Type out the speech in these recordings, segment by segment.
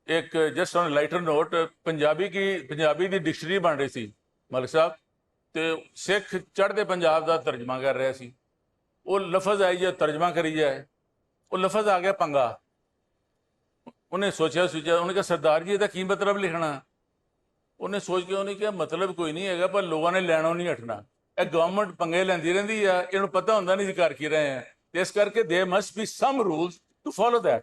ਇੱਕ just on lighter note Punjabi the dictionary ਬਣ ਰਹੀ ਸੀ ਮਲਿਕ ਸਾਹਿਬ, ਤੇ ਸਿੱਖ ਚੜ੍ਹਦੇ ਪੰਜਾਬ ਦਾ ਤਰਜਮਾ ਕਰ ਰਿਹਾ ਸੀ। ਉਹ ਲਫ਼ਜ਼ ਆਈ ਜੇ ਤਰਜਮਾ ਕਰੀ ਜਾਏ, ਉਹ ਲਫ਼ਜ਼ ਆ ਗਿਆ ਪੰਗਾ। ਉਹਨੇ ਸੋਚਿਆ ਉਹਨੇ ਕਿਹਾ ਸਰਦਾਰ ਜੀ ਇਹਦਾ ਕੀ ਮਤਲਬ ਲਿਖਣਾ। ਉਹਨੇ ਸੋਚ ਕੇ ਉਹਨੇ ਕਿਹਾ ਮਤਲਬ ਕੋਈ ਨਹੀਂ ਹੈਗਾ, ਪਰ ਲੋਕਾਂ ਨੇ ਲੈਣੋਂ ਨਹੀਂ ਹਟਣਾ। ਇਹ ਗਵਰਨਮੈਂਟ ਪੰਗੇ ਲੈਂਦੀ ਰਹਿੰਦੀ ਆ, ਇਹਨੂੰ ਪਤਾ ਹੁੰਦਾ ਨਹੀਂ ਕਰ ਕੀ ਰਹੇ ਆ, ਤੇ ਇਸ ਕਰਕੇ there must be some rules to follow that।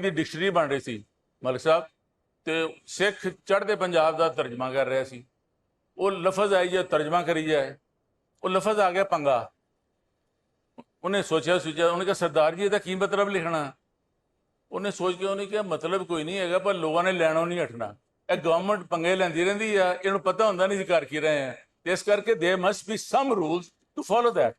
The dictionary ਬਣ ਰਹੀ ਸੀ ਮਲਿਕ ਸਾਹਿਬ, ਤੇ ਸਿੱਖ ਚੜ੍ਹਦੇ ਪੰਜਾਬ ਦਾ ਤਰਜਮਾ ਕਰ ਰਿਹਾ ਸੀ। ਉਹ ਲਫ਼ਜ਼ ਆਈ ਜੇ ਤਰਜਮਾ ਕਰੀ ਜਾਏ, ਉਹ ਲਫ਼ਜ਼ ਆ ਗਿਆ ਪੰਗਾ। ਉਹਨੇ ਸੋਚਿਆ ਉਹਨੇ ਕਿਹਾ ਸਰਦਾਰ ਜੀ ਇਹਦਾ ਕੀ ਮਤਲਬ ਲਿਖਣਾ। ਉਹਨੇ ਸੋਚ ਕੇ ਉਹਨੇ ਕਿਹਾ ਮਤਲਬ ਕੋਈ ਨਹੀਂ ਹੈਗਾ, ਪਰ ਲੋਕਾਂ ਨੇ ਲੈਣੋਂ ਨਹੀਂ ਹਟਣਾ। ਇਹ ਗਵਰਨਮੈਂਟ ਪੰਗੇ ਲੈਂਦੀ ਰਹਿੰਦੀ ਆ, ਇਹਨੂੰ ਪਤਾ ਹੁੰਦਾ ਨਹੀਂ ਕਰ ਕੀ ਰਹੇ ਆ, ਤੇ ਇਸ ਕਰਕੇ there must be some rules to follow that।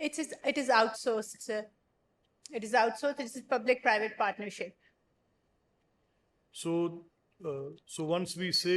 It is outsourced, sir. It is outsourced. It is public-private partnership. So once we say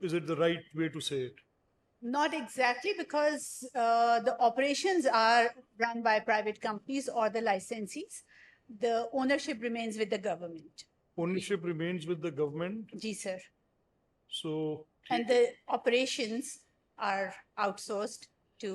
is it the right way to say it? Not exactly, because the operations are run by private companies or the licensees. The ownership remains with the government. Ownership remains with the government. Ji, sir. So and the operations are outsourced to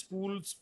schools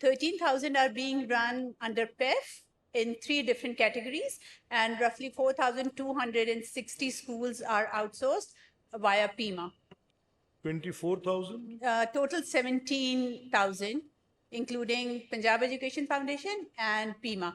13,000 are being run under PEF in 3 different categories, and roughly 4,260 schools are outsourced via PIMA. 24,000? Total 17,000, including Punjab Education Foundation and PIMA.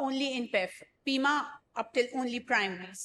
Only in PEF. PIMA up till only primaries.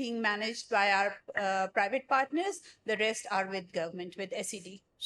being managed by our private partners. The rest are with government, with SED.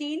3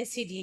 SED।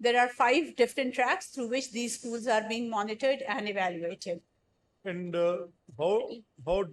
there are 5 different tracks through which these schools are being monitored and evaluated. And how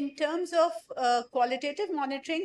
in terms of qualitative monitoring,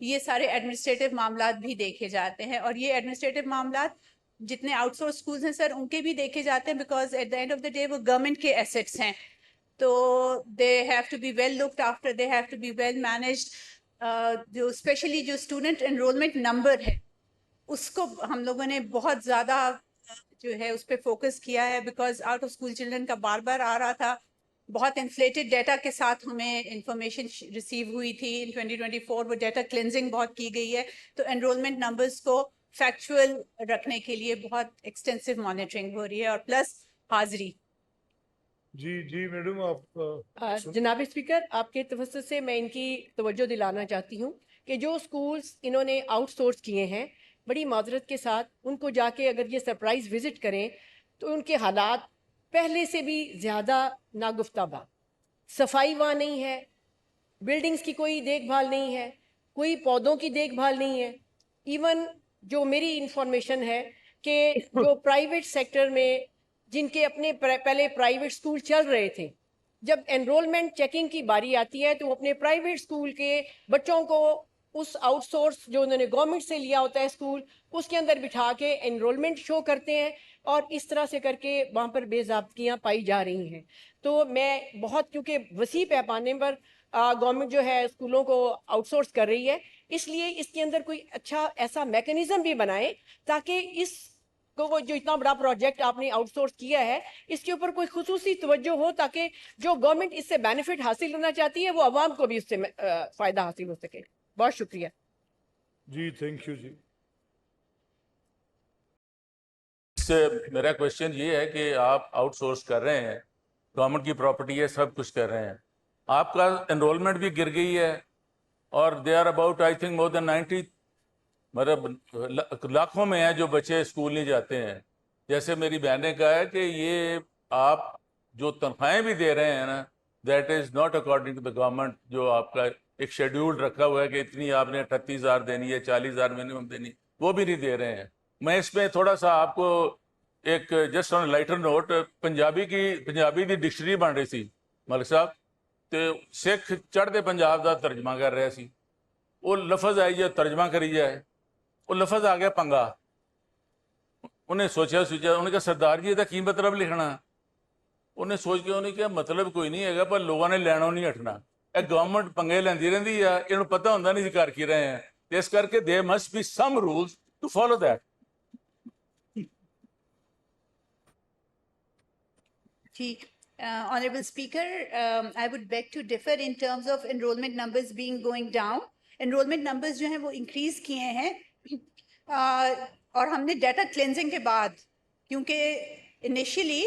یہ سارے administrative معاملات بھی دیکھے جاتے ہیں, اور یہ administrative معاملات جتنے آؤٹ سورس اسکولز ہیں سر ان کے بھی دیکھے جاتے ہیں, because at the end of the day وہ گورنمنٹ کے ایسیٹس ہیں, تو they have to be well looked after, they have to be well managed. جو اسپیشلی جو اسٹوڈنٹ انرولمنٹ نمبر ہے اس کو ہم لوگوں نے بہت زیادہ جو ہے اس پہ فوکس کیا ہے, because out of school children کا بار بار آ رہا تھا, بہت انفلیٹڈ ڈیٹا کے ساتھ ہمیں انفارمیشن ریسیو ہوئی تھی. ان 2024 وہ ڈیٹا کلینزنگ بہت کی گئی ہے, تو انرولمنٹ نمبرز کو فیکچوئل رکھنے کے لیے بہت ایکسٹینسو مانیٹرنگ ہو رہی ہے, اور پلس حاضری. جی میڈم آپ جناب اسپیکر, آپ کے توسط سے میں ان کی توجہ دلانا چاہتی ہوں کہ جو اسکولز انہوں نے آؤٹ سورس کیے ہیں, بڑی معذرت کے ساتھ ان کو جا کے اگر یہ سرپرائز وزٹ کریں تو ان کے حالات پہلے سے بھی زیادہ ناگفتہ. صفائی وہاں نہیں ہے, بلڈنگز کی کوئی دیکھ بھال نہیں ہے, کوئی پودوں کی دیکھ بھال نہیں ہے. ایون جو میری انفارمیشن ہے کہ جو پرائیویٹ سیکٹر میں جن کے اپنے پہلے پرائیویٹ اسکول چل رہے تھے, جب انرولمنٹ چیکنگ کی باری آتی ہے تو وہ اپنے پرائیویٹ اسکول کے بچوں کو اس آؤٹ سورس جو انہوں نے گورنمنٹ سے لیا ہوتا ہے اسکول, اس کے اندر بٹھا کے انرولمنٹ شو کرتے ہیں, اور اس طرح سے کر کے وہاں پر بے ضابطگیاں پائی جا رہی ہیں. تو میں بہت, کیونکہ وسیع پیمانے پر گورنمنٹ جو ہے اسکولوں کو آؤٹ سورس کر رہی ہے, اس لیے اس کے اندر کوئی اچھا ایسا میکنزم بھی بنائے تاکہ اس کو جو اتنا بڑا پروجیکٹ آپ نے آؤٹ سورس کیا ہے اس کے اوپر کوئی خصوصی توجہ ہو, تاکہ جو گورنمنٹ اس سے بینیفٹ حاصل کرنا چاہتی ہے وہ عوام کو بھی اس سے فائدہ حاصل ہو سکے. بہت شکریہ. جی تھینک یو. جی میرا کوشچن یہ ہے کہ آپ آؤٹ سورس کر رہے ہیں, گورنمنٹ کی پراپرٹی ہے, سب کچھ کر رہے ہیں, آپ کا انرولمنٹ بھی گر گئی ہے, اور they are about I think more than 90, مطلب لاکھوں میں ہیں جو بچے اسکول نہیں جاتے ہیں. جیسے میری بہن نے کہا ہے کہ یہ آپ جو تنخواہیں بھی دے رہے ہیں نا, that is not according to the government, جو آپ کا ایک شیڈیول رکھا ہوا ہے کہ اتنی آپ نے 38,000 دینی ہے, 40,000 منیمم دینی, وہ بھی نہیں دے رہے ہیں. میں اس میں تھوڑا سا آپ کو ایک just on lighter note, Punjabi دی ڈکشنری بن رہی تھی ملک صاحب, تو سکھ چڑھتے پنجاب دا ترجمہ کر رہے سی, وہ لفظ آئی جائے ترجمہ کری جائے, وہ لفظ آ گیا پنگا. انہیں سوچا انہیں کہا سردار جی یہ کی مطلب لکھنا, انہیں سوچ کے انہیں کہا مطلب کوئی نہیں ہے پر لوگوں نے لینوں نہیں ہٹنا, اے گورنمنٹ پنگے لیندی رہندی ہے, انہوں پتہ ہوندہ نہیں کر کی رہے ہیں, اس کر کے there must be some rules to follow that. Honorable Speaker, I would beg to differ in terms of enrollment numbers going down. Enrollment numbers جو ہیں وہ increase کیے ہیں, اور ہم نے ڈیٹا کلینزنگ کے بعد, کیونکہ انیشیلی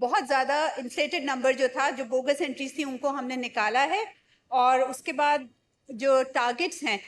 بہت زیادہ انفلیٹڈ نمبر جو تھا, جو بوگس انٹریز تھی ان کو ہم نے نکالا ہے, اور اس کے بعد جو ٹارگٹس ہیں